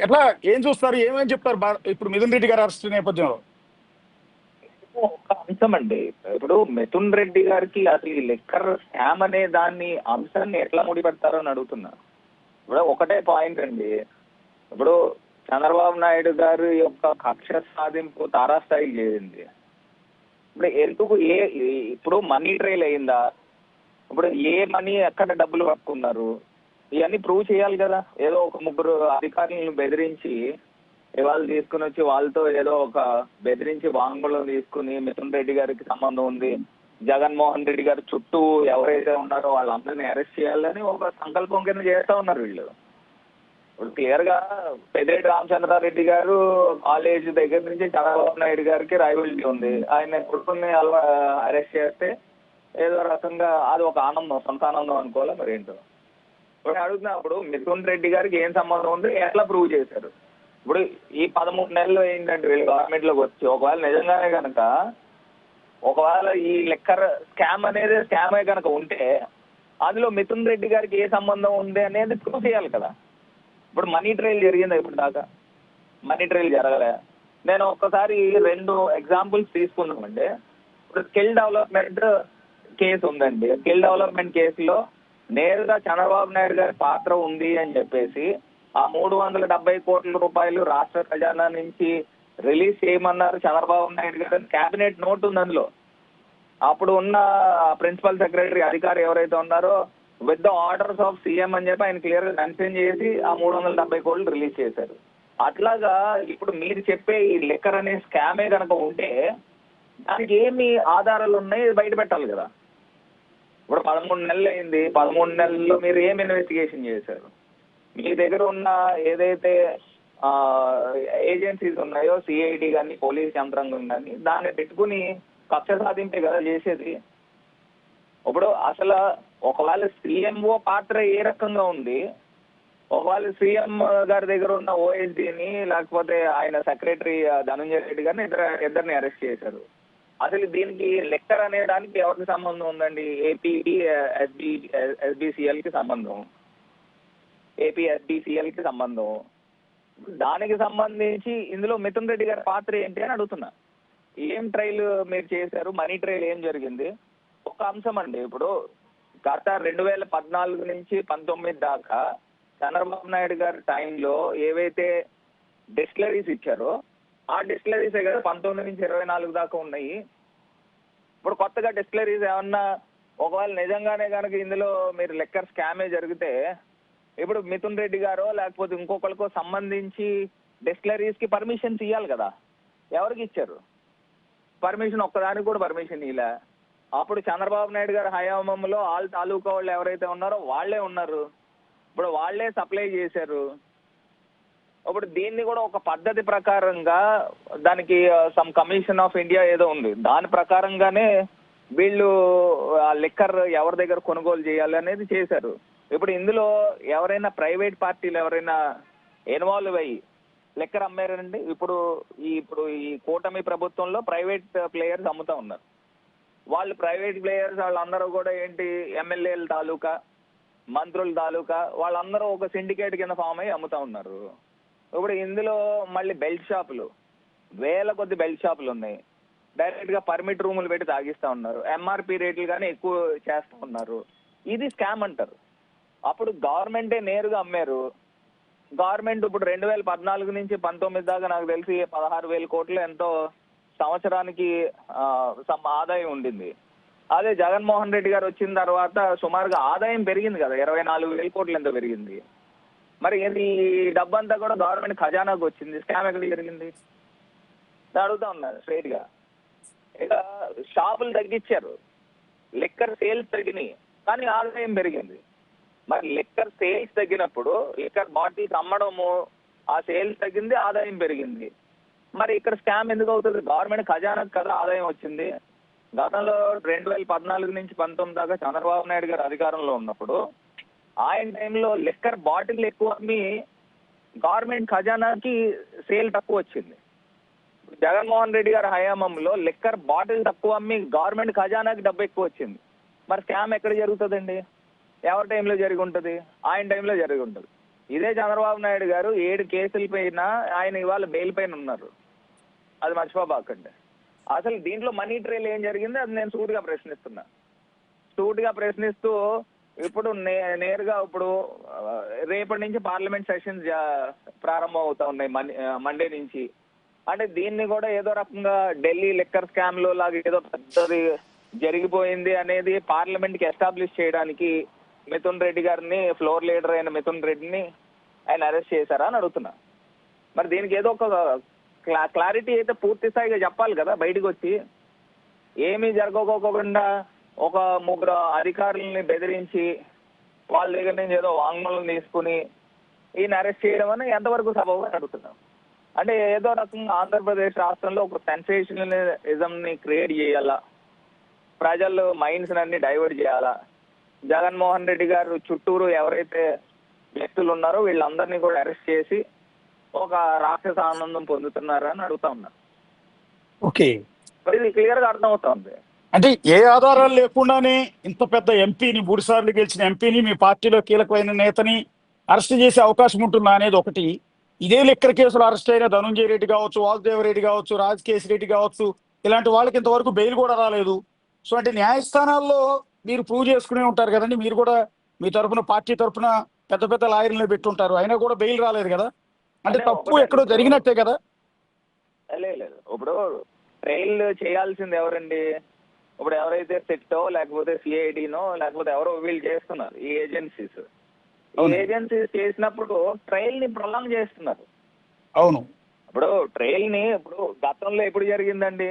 ఎట్లా ఏం చూస్తారు, ఏమని చెప్తారు ఇప్పుడు మిథున్ రెడ్డి గారి అరెస్ట్ నేపథ్యంలో? ఒక అంశం అండి. ఇప్పుడు మిథున్ రెడ్డి గారికి అసలు ఈ లిక్కర్ స్కామ్ అనే దాన్ని అంశాన్ని ఎట్లా ముడిపెడతారో అని అడుగుతున్నా. ఇప్పుడు ఒకటే పాయింట్ అండి. ఇప్పుడు చంద్రబాబు నాయుడు గారు యొక్క కక్ష సాధింపు తారాస్థాయికి చేరింది. ఇప్పుడు ఎందుకు ఇప్పుడు మనీ ట్రైల్ అయిందా? ఇప్పుడు ఏ మనీ ఎక్కడ డబ్బులు పట్టుకున్నారు ఇవన్నీ ప్రూవ్ చేయాలి కదా. ఏదో ఒక ముగ్గురు అధికారులను బెదిరించి వాళ్ళు తీసుకుని వచ్చి వాళ్ళతో ఏదో ఒక బెదిరించి వాంగ్మూలం తీసుకుని మిథున్ రెడ్డి గారికి సంబంధం ఉంది, జగన్మోహన్ రెడ్డి గారి చుట్టూ ఎవరైతే ఉన్నారో వాళ్ళందరినీ అరెస్ట్ చేయాలని ఒక సంకల్పం కింద చేస్తా ఉన్నారు వీళ్ళు. ఇప్పుడు క్లియర్ గా పెద్దిరెడ్డి రామచంద్రారెడ్డి గారు కాలేజ్ దగ్గర నుంచి చంద్రబాబు నాయుడు గారికి రైవల్టీ ఉంది. ఆయన కొడుకుని అరెస్ట్ చేస్తే ఏదో రకంగా అది ఒక ఆనందం, సొంత ఆనందం అనుకోవాలా మరి ఏంటో. ఇప్పుడు అడుగుతున్నప్పుడు మిథున్ రెడ్డి గారికి ఏం సంబంధం ఉంది, ఎట్లా ప్రూవ్ చేశారు? ఇప్పుడు ఈ 13 నెలలు ఏంటంటే వీళ్ళు గవర్నమెంట్ లోకి వచ్చి ఒకవేళ నిజంగానే కనుక ఒకవేళ ఈ లెక్కర్ స్కామ్ అనేది స్కామే కనుక ఉంటే అందులో మిథున్ రెడ్డి గారికి ఏ సంబంధం ఉంది అనేది ప్రూవ్ చేయాలి కదా. ఇప్పుడు మనీ ట్రయల్ జరిగిందా ఇప్పుడు దాకా? మనీ ట్రయల్ జరగలే. నేను ఒక్కసారి 2 ఎగ్జాంపుల్స్ తీసుకున్నామండి. ఇప్పుడు స్కిల్ డెవలప్మెంట్ కేసు ఉందండి. స్కిల్ డెవలప్మెంట్ కేసులో నేరుగా చంద్రబాబు నాయుడు గారి పాత్ర ఉంది అని చెప్పేసి ఆ 370 కోట్ల రూపాయలు రాష్ట్ర ఖజానా నుంచి రిలీజ్ చేయమన్నారు చంద్రబాబు నాయుడు గారు. క్యాబినెట్ నోట్ ఉంది అందులో. అప్పుడు ఉన్న ప్రిన్సిపల్ సెక్రటరీ అధికారి ఎవరైతే ఉన్నారో with the orders of CM అని చెప్పి ఆయన క్లియర్ గా కన్ఫర్మ్ చేసి ఆ 370 కోట్లు రిలీజ్ చేశారు. అట్లాగా ఇప్పుడు మీరు చెప్పే ఈ లిక్కర్ అనే స్కామే కనుక ఉంటే దానికి ఏమి ఆధారాలు ఉన్నాయి బయట పెట్టాలి కదా. ఇప్పుడు 13 నెలలు అయింది. 13 నెలల్లో మీరు ఏం ఇన్వెస్టిగేషన్ చేశారు? మీ దగ్గర ఉన్న ఏదైతే ఏజెన్సీస్ ఉన్నాయో సిఐడి కానీ పోలీస్ యంత్రాంగం కానీ దాన్ని పెట్టుకుని కక్ష సాధింపే కదా చేసేది. ఇప్పుడు అసలు ఒకవేళ సీఎంఓ పాత్ర ఏ రకంగా ఉంది, ఒకవేళ సీఎం గారి దగ్గర ఉన్న ఓఎస్డీని లేకపోతే ఆయన సెక్రటరీ ధనంజయ రెడ్డి గారిని ఇద్దరిని అరెస్ట్ చేశారు. అసలు దీనికి లెక్కర్ అనే దానికి ఎవరికి సంబంధం ఉందండి? ఏపీ ఎస్బిసిఎల్ కి సంబంధం, ఏపీ ఎస్బిసిఎల్ కి సంబంధం. దానికి సంబంధించి ఇందులో మిథున్ రెడ్డి గారి పాత్ర ఏంటి అని అడుగుతున్నా. ఏం ట్రయల్ మీరు చేశారు? మనీ ట్రయల్ ఏం జరిగింది? ఒక అంశం అండి. ఇప్పుడు గత 2014 నుంచి 19 దాకా చంద్రబాబు నాయుడు గారి టైంలో ఏవైతే డిస్టిలరీస్ ఇచ్చారో ఆ డిస్టిలరీసే కదా 19 నుంచి 24 దాకా ఉన్నాయి. ఇప్పుడు కొత్తగా డిస్టిలరీస్ ఏమన్నా ఒకవేళ నిజంగానే కనుక ఇందులో మీరు లెక్కర్ స్కామే జరిగితే ఇప్పుడు మిథున్ రెడ్డి గారో లేకపోతే ఇంకొకరికో సంబంధించి డిస్టిలరీస్ కి పర్మిషన్స్ ఇవ్వాలి కదా. ఎవరికి ఇచ్చారు పర్మిషన్? ఒక్కదానికి కూడా పర్మిషన్ ఇలా. అప్పుడు చంద్రబాబు నాయుడు గారి హయాంలో ఆల్ తాలూకా వాళ్ళు ఎవరైతే ఉన్నారో వాళ్లే ఉన్నారు. ఇప్పుడు వాళ్లే సప్లై చేశారు. ఇప్పుడు దీన్ని కూడా ఒక పద్ధతి ప్రకారంగా దానికి సమ్ కమిషన్ ఆఫ్ ఇండియా ఏదో ఉంది, దాని ప్రకారంగానే వీళ్ళు ఆ లిక్కర్ ఎవరి దగ్గర కొనుగోలు చేయాలి అనేది చేశారు. ఇప్పుడు ఇందులో ఎవరైనా ప్రైవేట్ పార్టీలు ఎవరైనా ఇన్వాల్వ్ అయ్యి లిక్కర్ అమ్మారండి? ఇప్పుడు ఈ కూటమి ప్రభుత్వంలో ప్రైవేట్ ప్లేయర్స్ అమ్ముతా ఉన్నారు. వాళ్ళు ప్రైవేట్ ప్లేయర్స్ వాళ్ళందరూ కూడా ఏంటి, ఎమ్మెల్యేల తాలూకా, మంత్రుల తాలూకా వాళ్ళందరూ ఒక సిండికేట్ కింద ఫామ్ అయ్యి అమ్ముతా ఉన్నారు. ఇప్పుడు ఇందులో మళ్ళీ బెల్ట్ షాపులు, వేల కొద్ది బెల్ట్ షాపులు ఉన్నాయి. డైరెక్ట్ గా పర్మిట్ రూములు పెట్టి తాగిస్తా ఉన్నారు. ఎంఆర్పి రేట్లు కానీ ఎక్కువ చేస్తూ ఉన్నారు. ఇది స్కామ్ అంటారు. అప్పుడు గవర్నమెంటే నేరుగా అమ్మారు. గవర్నమెంట్ ఇప్పుడు 2014 నుంచి 19 దాకా నాకు తెలిసి 16,000 కోట్లు ఎంతో సంవత్సరానికి ఆదాయం ఉండింది. అదే జగన్మోహన్ రెడ్డి గారు వచ్చిన తర్వాత సుమారుగా ఆదాయం పెరిగింది కదా, 24,000 కోట్లు ఎంతో పెరిగింది. మరి ఈ డబ్బంతా కూడా గవర్నమెంట్ ఖజానాకు వచ్చింది. స్కామ్ ఎక్కడ జరిగింది అడుగుతా ఉన్నారు స్ట్రైట్ గా. ఇక షాపులు తగ్గించారు, లిక్కర్ సేల్స్ తగ్గినాయి, కానీ ఆదాయం పెరిగింది. మరి లిక్కర్ సేల్స్ తగ్గినప్పుడు లిక్కర్ బాటిల్స్ అమ్మడము, ఆ సేల్స్ తగ్గింది, ఆదాయం పెరిగింది. మరి ఇక్కడ స్కామ్ ఎందుకు అవుతుంది? గవర్నమెంట్ ఖజానాకు కదా ఆదాయం వచ్చింది. గతంలో 2014 నుంచి 19 దాకా చంద్రబాబు నాయుడు గారు అధికారంలో ఉన్నప్పుడు ఆయన టైంలో లిక్కర్ బాటిల్ ఎక్కువ అమ్మి గవర్నమెంట్ ఖజానాకి సేల్ తక్కువ వచ్చింది. జగన్మోహన్ రెడ్డి గారి హయాంలో లిక్కర్ బాటిల్ తక్కువ అమ్మి గవర్నమెంట్ ఖజానాకి డబ్బు ఎక్కువ వచ్చింది. మరి స్కామ్ ఎక్కడ జరుగుతుందండి? ఎవరి టైంలో జరిగి ఉంటుంది? ఆయన టైంలో జరిగి ఉంటుంది. ఇదే చంద్రబాబు నాయుడు గారు 7 కేసుల పైన ఆయన ఇవాళ బెయిల్ పైన ఉన్నారు. అది మర్చిపోబాకండి. అసలు దీంట్లో మనీ ట్రైల్ ఏం జరిగింది అది నేను సూటిగా ప్రశ్నిస్తూ ఇప్పుడు నేరుగా ఇప్పుడు రేపటి నుంచి పార్లమెంట్ సెషన్స్ ప్రారంభం అవుతా ఉన్నాయి మండే నుంచి. అంటే దీన్ని కూడా ఏదో రకంగా ఢిల్లీ లిక్కర్ స్కామ్ లో లాగా ఏదో పెద్దది జరిగిపోయింది అనేది పార్లమెంట్ కి ఎస్టాబ్లిష్ చేయడానికి మిథున్ రెడ్డి గారిని, ఫ్లోర్ లీడర్ అయిన మిథున్ రెడ్డిని ఆయన అరెస్ట్ చేశారా అని అడుగుతున్నా. మరి దీనికి ఏదో ఒక క్లారిటీ అయితే పూర్తి స్థాయిగా చెప్పాలి కదా బయటకు వచ్చి. ఏమీ జరగకోకుండా ఒక 3 అధికారులని బెదిరించి వాళ్ళ దగ్గర నుంచి ఏదో వాంగ్మూలం తీసుకుని ఈయన అరెస్ట్ చేయడం అని ఎంతవరకు సబబు అని అడుగుతున్నాం. అంటే ఏదో రకంగా ఆంధ్రప్రదేశ్ రాష్ట్రంలో ఒక సెన్సేషనలిజం ని క్రియేట్ చేయాలా, ప్రజలు మైండ్స్ అన్ని డైవర్ట్ చేయాలా, జగన్మోహన్ రెడ్డి గారు చుట్టూరు ఎవరైతే వ్యక్తులు ఉన్నారో వీళ్ళందరినీ కూడా అరెస్ట్ చేసి ఒక రాక్షస ఆనందం పొందుతున్నారా అని అడుగుతా ఉన్నారు. ఓకే, ఇది క్లియర్ గా అర్థమవుతుంది. అంటే ఏ ఆధారాలు లేకుండానే ఇంత పెద్ద ఎంపీని, 3 సార్లు గెలిచిన ఎంపీని, మీ పార్టీలో కీలకమైన నేతని అరెస్ట్ చేసే అవకాశం ఉంటుందా అనేది ఒకటి. ఇదే లిక్కర్ కేసులో అరెస్ట్ అయిన ధనుంజయ రెడ్డి కావచ్చు, వాసుదేవరెడ్డి కావచ్చు, రాజకేశ్ రెడ్డి కావచ్చు, ఇలాంటి వాళ్ళకి ఇంతవరకు బెయిల్ కూడా రాలేదు. సో అంటే న్యాయస్థానాల్లో మీరు ప్రూవ్ చేసుకునే ఉంటారు కదండి. మీరు కూడా మీ తరఫున, పార్టీ తరఫున పెద్ద పెద్ద లాయర్లను పెట్టుంటారు, అయినా కూడా బెయిల్ రాలేదు కదా. అంటే తప్పు ఎక్కడో జరిగినట్టే కదా. లేదు, ఇప్పుడు ట్రయల్ చేయాల్సింది ఎవరండి? ఇప్పుడు ఎవరైతే సెట్టో లేకపోతే సిఐడినో లేకపోతే ఎవరో వీళ్ళు చేస్తున్నారు ఈ ఏజెన్సీస్ చేసినప్పుడు ట్రయల్ ని ప్రొలాంగ్ చేస్తున్నారు. అవును, ఇప్పుడు ట్రయల్ ని ఇప్పుడు గతంలో ఎప్పుడు జరిగిందండి?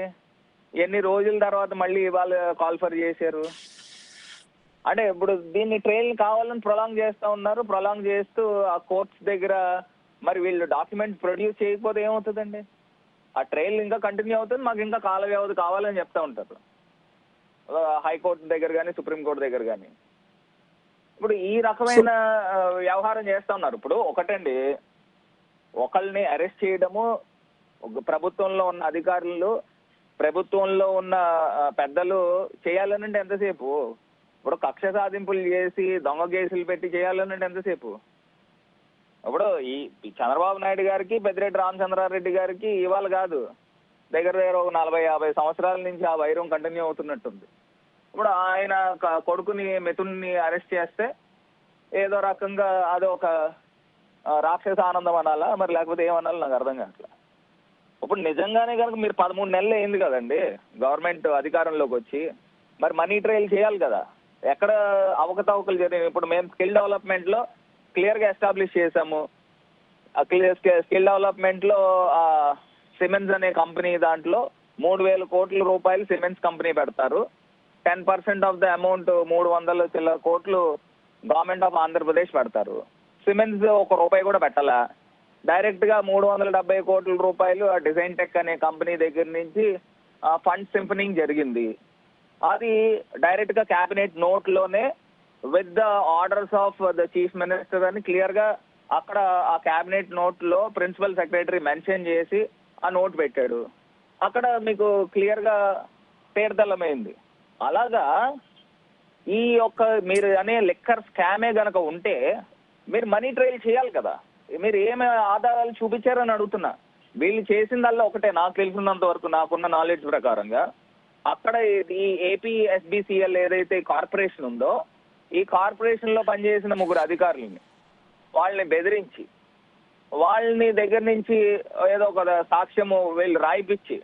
ఎన్ని రోజుల తర్వాత మళ్ళీ వాళ్ళు కాల్ఫర్ చేశారు? అంటే ఇప్పుడు దీన్ని ట్రయల్ కావాలని ప్రొలాంగ్ చేస్తా ఉన్నారు. ప్రొలాంగ్ చేస్తూ ఆ కోర్ట్స్ దగ్గర మరి వీళ్ళు డాక్యుమెంట్స్ ప్రొడ్యూస్ చేయకపోతే ఏమవుతుందండి? ఆ ట్రయల్ ఇంకా కంటిన్యూ అవుతుంది, మాకు ఇంకా కాల వ్యవధి కావాలని చెప్తా ఉంటారు హైకోర్టు దగ్గర కానీ, సుప్రీంకోర్టు దగ్గర కానీ. ఇప్పుడు ఈ రకమైన వ్యవహారం చేస్తా ఉన్నారు. ఇప్పుడు ఒకటండి, ఒకళ్ళని అరెస్ట్ చేయడము, ప్రభుత్వంలో ఉన్న అధికారులు, ప్రభుత్వంలో ఉన్న పెద్దలు చేయాలనంటే ఎంతసేపు? ఇప్పుడు కక్ష సాధింపులు చేసి దొంగ కేసులు పెట్టి చేయాలనంటే ఎంతసేపు? ఇప్పుడు ఈ చంద్రబాబు నాయుడు గారికి, పెద్దిరెడ్డి రామచంద్రారెడ్డి గారికి ఇవాళ కాదు, దగ్గర ఒక 40-50 సంవత్సరాల నుంచి ఆ వైరం కంటిన్యూ అవుతున్నట్టుంది. ఇప్పుడు ఆయన కొడుకుని, మిథున్ని అరెస్ట్ చేస్తే ఏదో రకంగా అది ఒక రాక్షస ఆనందం అనాలా, మరి లేకపోతే ఏమనాలి నాకు అర్థం కావట్లా. ఇప్పుడు నిజంగానే కనుక మీరు 13 నెలలు అయింది కదండి గవర్నమెంట్ అధికారంలోకి వచ్చి, మరి మనీ ట్రయల్ చేయాలి కదా. ఎక్కడ అవకతవకలు జరిగాయి? ఇప్పుడు మేము స్కిల్ డెవలప్మెంట్ లో క్లియర్ గా ఎస్టాబ్లిష్ చేసాము. స్కిల్ డెవలప్మెంట్ లో సిమెన్స్ అనే కంపెనీ దాంట్లో 3,000 కోట్ల రూపాయలు సిమెన్స్ కంపెనీ పెడతారు. 10% ఆఫ్ ద అమౌంట్ 300 చిల్లర కోట్లు గవర్నమెంట్ ఆఫ్ ఆంధ్రప్రదేశ్ పెడతారు. సిమెన్స్ 1 రూపాయి కూడా పెట్టాలా. డైరెక్ట్ గా 370 కోట్ల రూపాయలు ఆ డిజైన్ టెక్ అనే కంపెనీ దగ్గర నుంచి ఫండ్ సింఫనింగ్ జరిగింది. అది డైరెక్ట్ గా క్యాబినెట్ నోట్ లోనే with the orders of the chief minister అని క్లియర్ గా అక్కడ ఆ క్యాబినెట్ నోట్ లో ప్రిన్సిపల్ సెక్రటరీ మెన్షన్ చేసి ఆ నోట్ పెట్టాడు. అక్కడ మీకు క్లియర్ గా తేర్దల్లమైంది. అలాగా ఈ యొక్క మీరు అనే లిక్కర్ స్కామే గనక ఉంటే మీరు మనీ ట్రయల్ చేయాలి కదా. మీరు ఏమి ఆధారాలు చూపించారని అడుగుతున్నా. వీళ్ళు చేసిందల్లా ఒకటే, నాకు తెలిసినంత వరకు, నాకున్న నాలెడ్జ్ ప్రకారంగా, అక్కడ ఈ ఏపీ ఎస్బిసిఎల్ ఏదైతే కార్పొరేషన్ ఉందో, ఈ కార్పొరేషన్ లో పనిచేసిన 3 అధికారులని వాళ్ళని బెదిరించి వాళ్ళని దగ్గర నుంచి ఏదో ఒక సాక్ష్యము వీళ్ళు రాయిపిచ్చి,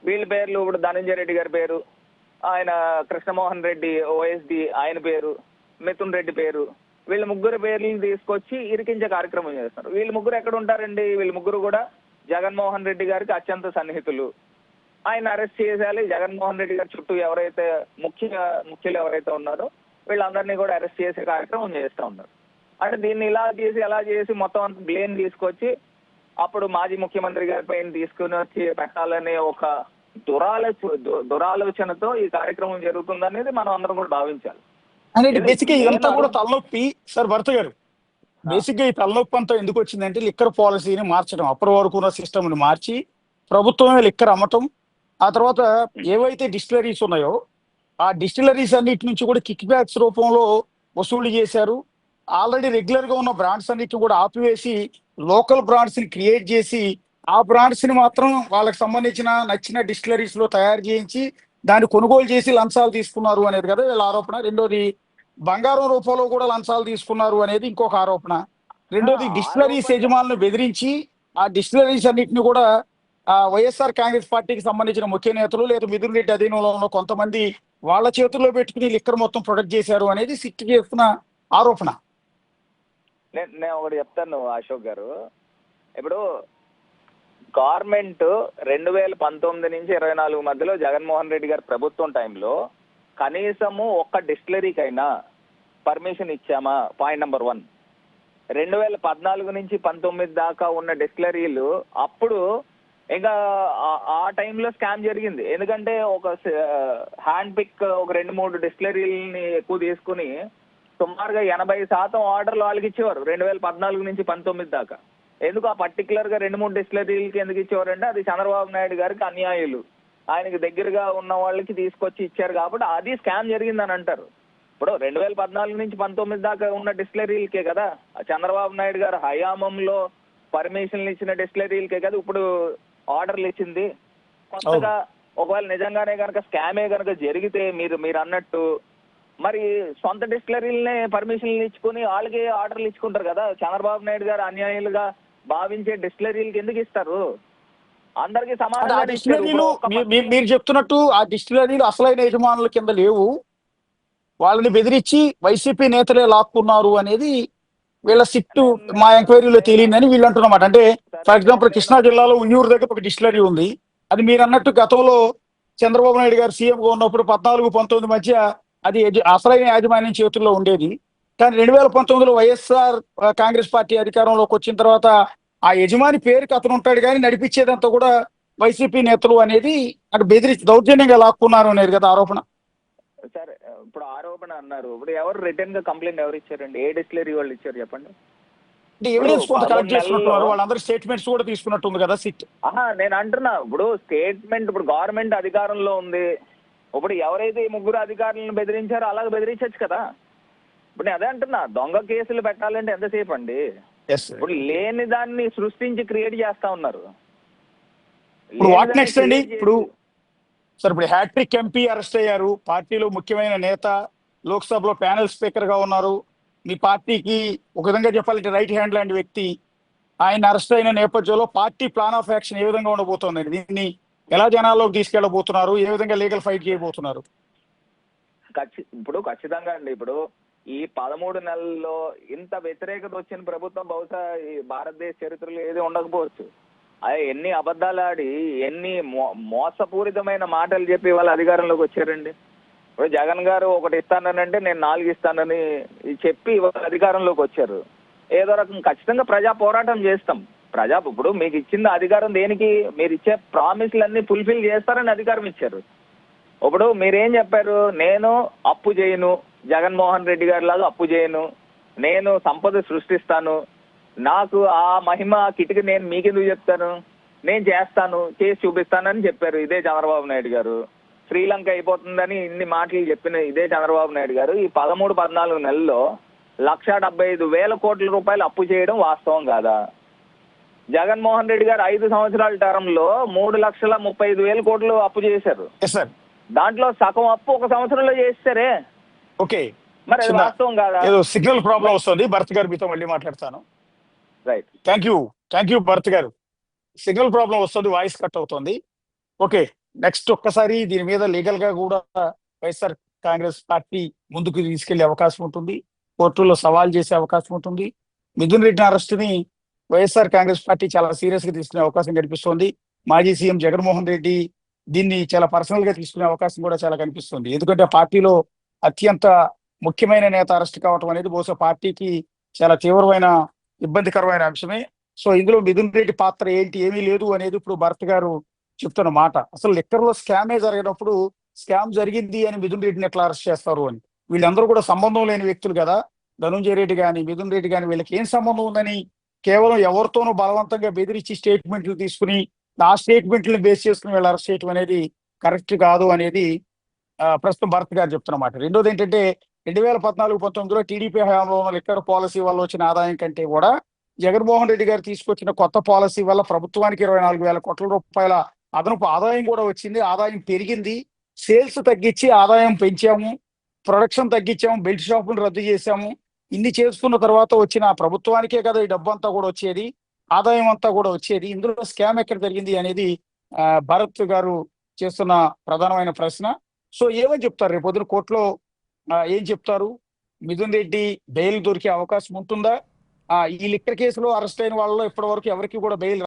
వీళ్ళ పేర్లు ఇప్పుడు ధనంజయ రెడ్డి గారి పేరు, ఆయన కృష్ణమోహన్ రెడ్డి ఓఎస్డి ఆయన పేరు, మిథున్ రెడ్డి పేరు, వీళ్ళ 3 పేర్లను తీసుకొచ్చి ఇరికించే కార్యక్రమం చేస్తారు. వీళ్ళు 3 ఎక్కడ ఉంటారండి? వీళ్ళ 3 కూడా జగన్మోహన్ రెడ్డి గారికి అత్యంత సన్నిహితులు. ఆయన అరెస్ట్ చేసేయాలి. జగన్మోహన్ రెడ్డి గారి చుట్టూ ఎవరైతే ముఖ్యులు ఎవరైతే ఉన్నారో వీళ్ళందరినీ కూడా అరెస్ట్ చేసే కార్యక్రమం చేస్తూ ఉన్నారు. అంటే దీన్ని ఎలా చేసి మొత్తం అంత బ్లేమ్ తీసుకొచ్చి అప్పుడు మాజీ ముఖ్యమంత్రి గారి పైన తీసుకుని వచ్చి పెట్టాలనే ఒక దురాలోచనతో ఈ కార్యక్రమం జరుగుతుందనేది మనం అందరం కూడా భావించాలి. అనేది బేసిక్ గా ఇదంతా కూడా తలనొప్పి. సార్ భరత్ గారు, బేసిక్ గా ఈ తలనొప్పి అంతా ఎందుకు వచ్చిందంటే లిక్కర్ పాలసీని మార్చడం, అప్పటి వరకు ఉన్న సిస్టమ్ ని మార్చి ప్రభుత్వమే లిక్కర్ అమ్మటం, ఆ తర్వాత ఏవైతే డిస్టిలరీస్ ఉన్నాయో ఆ డిస్టిలరీస్ అన్నిటి నుంచి కూడా కిక్ బ్యాక్స్ రూపంలో వసూలు చేశారు. ఆల్రెడీ రెగ్యులర్ గా ఉన్న బ్రాండ్స్ అన్నిటిని కూడా ఆపివేసి లోకల్ బ్రాండ్స్ ని క్రియేట్ చేసి ఆ బ్రాండ్స్ ని మాత్రం వాళ్ళకి సంబంధించిన నచ్చిన డిస్టిలరీస్ లో తయారు చేయించి దాన్ని కొనుగోలు చేసి లంచాలు తీసుకున్నారు అనేది కదా వీళ్ళ ఆరోపణ. రెండోది బంగారం రూపంలో కూడా లంచాలు తీసుకున్నారు అనేది ఇంకొక ఆరోపణ. రెండోది డిస్టిలరీస్ ఆరోపణలు యజమానులను బెదిరించి ఆ డిస్టిలరీస్ అన్నింటిని కూడా వైఎస్ఆర్ కాంగ్రెస్ పార్టీకి సంబంధించిన ముఖ్య నేతలు లేదా మిథున్ రెడ్డి అధీనంలో ఉన్న కొంతమంది వాళ్ళ చేతుల్లో పెట్టుకుని లిక్కర్ మొత్తం ప్రొడక్ట్ చేశారు అనేది సిట్ చేస్తున్న ఆరోపణ. నేను ఒకటి చెప్తాను అశోక్ గారు. ఇప్పుడు గవర్నమెంట్ 2019 నుంచి 24 మధ్యలో జగన్మోహన్ రెడ్డి గారి ప్రభుత్వం టైంలో కనీసము ఒక్క డిస్టిలరీకైనా పర్మిషన్ ఇచ్చామా? Point number 1. 2014 నుంచి 19 దాకా ఉన్న డిస్టిలరీలు అప్పుడు ఇంకా ఆ టైంలో స్కామ్ జరిగింది. ఎందుకంటే ఒక హ్యాండ్ పిక్ ఒక 2-3 డిస్టిలరీలని ఎక్కువ తీసుకుని సుమారుగా 80% ఆర్డర్లు వాళ్ళకి ఇచ్చేవారు 2014 నుంచి 19 దాకా. ఎందుకు ఆ పర్టికులర్ గా 2-3 డిస్టిలరీలకి ఎందుకు ఇచ్చేవారంటే అది చంద్రబాబు నాయుడు గారికి అన్యాయులు, ఆయనకి దగ్గరగా ఉన్న వాళ్ళకి తీసుకొచ్చి ఇచ్చారు కాబట్టి అది స్కామ్ జరిగిందని అంటారు. ఇప్పుడు 2014 నుంచి 19 దాకా ఉన్న డిస్టిలరీలకే కదా చంద్రబాబు నాయుడు గారు హయాంలో పర్మిషన్లు ఇచ్చిన డిస్టిలరీలకే కదా ఇప్పుడు ఆర్డర్లు ఇచ్చింది. కొత్తగా ఒకవేళ నిజంగానే కనుక స్కామే కనుక జరిగితే మీరు అన్నట్టు మరి సొంత డిస్టిలరీలనే పర్మిషన్లు ఇచ్చుకుని వాళ్ళకి ఆర్డర్లు ఇచ్చుకుంటారు కదా. చంద్రబాబు నాయుడు గారు అన్యాయులుగా భావించే డిస్టిలరీలకి ఎందుకు ఇస్తారు? అందరికీ డిస్టిలరీలు సమానంగా మీరు చెప్తున్నట్టు ఆ డిస్టిలరీలు అసలైన యజమానుల కింద లేవు, వాళ్ళని బెదిరించి వైసీపీ నేతలే లాక్కున్నారు అనేది వీళ్ళ సిట్టు మా ఎంక్వైరీలో తేలిందని వీళ్ళు అంటున్నమాట. అంటే ఫర్ ఎగ్జాంపుల్ కృష్ణా జిల్లాలో ఉయ్యూరు దగ్గర ఒక డిస్టిలరీ ఉంది. అది మీరు అన్నట్టు గతంలో చంద్రబాబు నాయుడు గారు సీఎంగా ఉన్నప్పుడు 14-19 మధ్య అది అసలైన యాజమాన్యం చేతుల్లో ఉండేది. కానీ 2019లో వైఎస్ఆర్ కాంగ్రెస్ పార్టీ అధికారంలోకి వచ్చిన తర్వాత ఆ యజమాని పేరుకి అతను ఉంటాడు కానీ నడిపించేదంతా కూడా వైసీపీ నేతలు అనేది అటు బెదిరించి దౌర్జన్యంగా లాక్కున్నారు అనేది కదా ఆరోపణ. సరే, ఇప్పుడు ఆరోపణ అన్నారు. ఇప్పుడు ఎవరు రిటర్న్ గా కంప్లైంట్ ఎవరు ఇచ్చారండి? ఏ డిస్టిలరీ వాళ్ళు ఇచ్చారు చెప్పండి? అంటే ఎవిడెన్స్ కొంత కలెక్ట్ చేసుకుంటున్నారు, వాళ్ళందరూ స్టేట్మెంట్స్ కూడా తీసుకున్నట్టుంది కదా సిట్. నేను అంటున్నా ఇప్పుడు స్టేట్మెంట్, ఇప్పుడు గవర్నమెంట్ అధికారంలో ఉంది. ఇప్పుడు ఎవరైతే ఈ 3 అధికారులను బెదిరించారో అలాగే బెదిరించచ్చు కదా. ఇప్పుడు నేను అదే అంటున్నా, దొంగ కేసులు పెట్టాలంటే ఎంతసేపు అండి? ఇప్పుడు లేని దాన్ని సృష్టించి క్రియేట్ చేస్తా ఉన్నారు. ఇప్పుడు వాట్ నెక్స్ట్ అండి? ఇప్పుడు సార్ ఇప్పుడు హ్యాట్రిక్ ఎంపీ అరెస్ట్ అయ్యారు, పార్టీలో ముఖ్యమైన నేత, లోక్సభలో ప్యానెల్ స్పీకర్ గా ఉన్నారు, మీ పార్టీకి ఒక విధంగా చెప్పాలంటే రైట్ హ్యాండ్ లాంటి వ్యక్తి. ఆయన అరెస్ట్ అయిన నేపథ్యంలో పార్టీ ప్లాన్ ఆఫ్ యాక్షన్ ఏ విధంగా ఉండబోతోంది? దీన్ని ఎలా జనాల్లోకి తీసుకెళ్లబోతున్నారు? ఏ విధంగా లీగల్ ఫైట్ చేయబోతున్నారు? ఇప్పుడు ఖచ్చితంగా అండి, ఇప్పుడు ఈ 13 నెలల్లో ఇంత వ్యతిరేకత వచ్చిన ప్రభుత్వం బహుశా ఈ భారతదేశ చరిత్రలో ఏది ఉండకపోవచ్చు. అదే ఎన్ని అబద్ధాలు ఆడి ఎన్ని మోసపూరితమైన మాటలు చెప్పి వాళ్ళ అధికారంలోకి వచ్చారండి. ఇప్పుడు జగన్ గారు ఒకటి ఇస్తానంటే నేను 4 ఇస్తానని చెప్పి వాళ్ళ అధికారంలోకి వచ్చారు. ఏదో రకం ఖచ్చితంగా ప్రజా పోరాటం చేస్తాం. ఇప్పుడు మీకు ఇచ్చిన అధికారం దేనికి? మీరు ఇచ్చే ప్రామిస్లన్నీ ఫుల్ఫిల్ చేస్తారని అధికారం ఇచ్చారు. ఇప్పుడు మీరేం చెప్పారు? నేను అప్పు చేయను, జగన్మోహన్ రెడ్డి గారి లాగా అప్పు చేయను, నేను సంపద సృష్టిస్తాను, నాకు ఆ మహిమ కిటికీ నేను మీకెందుకు చెప్తాను, నేను చేస్తాను, చేసి చూపిస్తానని చెప్పారు ఇదే చంద్రబాబు నాయుడు గారు. శ్రీలంక అయిపోతుందని ఇన్ని మాటలు చెప్పిన ఇదే చంద్రబాబు నాయుడు గారు ఈ 13-14 నెలల్లో 1,75,000 కోట్ల రూపాయలు అప్పు చేయడం వాస్తవం కాదా? జగన్మోహన్ రెడ్డి గారు 5 సంవత్సరాల టర్మ్లో 3,35,000 కోట్లు అప్పు చేశారు. దాంట్లో సగం అప్పు ఒక సంవత్సరంలో చేస్తారే. ఓకే, మరి అది వాస్తవం కాదా? ఏదో సిగ్నల్ ప్రాబ్లం వస్తుంది. భరత్ గారు మీతో మళ్ళీ మాట్లాడతాను. రైట్, థ్యాంక్ యూ భరత్ గారు. సిగ్నల్ ప్రాబ్లం వస్తుంది, వాయిస్ కట్ అవుతుంది. ఓకే, నెక్స్ట్ ఒక్కసారి దీని మీద లీగల్ గా కూడా వైఎస్ఆర్ కాంగ్రెస్ పార్టీ ముందుకు తీసుకెళ్లే అవకాశం ఉంటుంది, కోర్టులో సవాల్ చేసే అవకాశం ఉంటుంది. మిథున్ రెడ్డి అరెస్ట్ ని వైఎస్ఆర్ కాంగ్రెస్ పార్టీ చాలా సీరియస్ గా తీసుకునే అవకాశం కనిపిస్తోంది. మాజీ సీఎం జగన్మోహన్ రెడ్డి దీన్ని చాలా పర్సనల్ గా తీసుకునే అవకాశం కూడా చాలా కనిపిస్తుంది. ఎందుకంటే పార్టీలో అత్యంత ముఖ్యమైన నేత అరెస్ట్ కావటం అనేది బహుశా పార్టీకి చాలా తీవ్రమైన ఇబ్బందికరమైన అంశమే. సో ఇందులో మిథున్ రెడ్డి పాత్ర ఏంటి? ఏమీ లేదు అనేది ఇప్పుడు భరత్ గారు చెప్తున్న మాట. అసలు లిక్కర్లో స్కామే జరిగినప్పుడు స్కామ్ జరిగింది అని మిథున్ రెడ్డిని ఎట్లా అరెస్ట్ చేస్తారు అని. వీళ్ళందరూ కూడా సంబంధం లేని వ్యక్తులు కదా. ధనుంజయ రెడ్డి కానీ మిథున్ రెడ్డి కానీ వీళ్ళకి ఏం సంబంధం ఉందని కేవలం ఎవరితోనూ బలవంతంగా బెదిరించి స్టేట్మెంట్లు తీసుకుని ఆ స్టేట్మెంట్లను బేస్ చేసుకుని వీళ్ళు అరెస్ట్ చేయడం అనేది కరెక్ట్ కాదు అనేది ప్రస్తుతం భరత్ గారు చెప్తున్నమాట. రెండోది ఏంటంటే 2014-19లో టీడీపీ హయాంలో ఉన్న లిక్కర్ పాలసీ వల్ల వచ్చిన ఆదాయం కంటే కూడా జగన్మోహన్ రెడ్డి గారు తీసుకొచ్చిన కొత్త పాలసీ వల్ల ప్రభుత్వానికి 24,000 కోట్ల రూపాయల అదనపు ఆదాయం కూడా వచ్చింది. ఆదాయం పెరిగింది. సేల్స్ తగ్గించి ఆదాయం పెంచాము. ప్రొడక్షన్ తగ్గించాము. బెల్ట్ షాపులు రద్దు చేశాము. ఇన్ని చేసుకున్న తర్వాత వచ్చిన ఆ ప్రభుత్వానికే కదా ఈ డబ్బు అంతా కూడా వచ్చేది, ఆదాయం అంతా కూడా వచ్చేది. ఇందులో స్కామ్ ఎక్కడ జరిగింది అనేది భరత్ గారు చేస్తున్న ప్రధానమైన ప్రశ్న. సో ఏమని చెప్తారు రేపు పొద్దున కోర్టులో? ఏం చెప్తారు? మిథున్ రెడ్డి బెయిల్ దొరికే అవకాశం ఉంటుందా? ఈ లిక్కర్ కేసులో అరెస్ట్ అయిన వాళ్ళలో ఇప్పటి వరకు ఎవరికి కూడా బెయిల్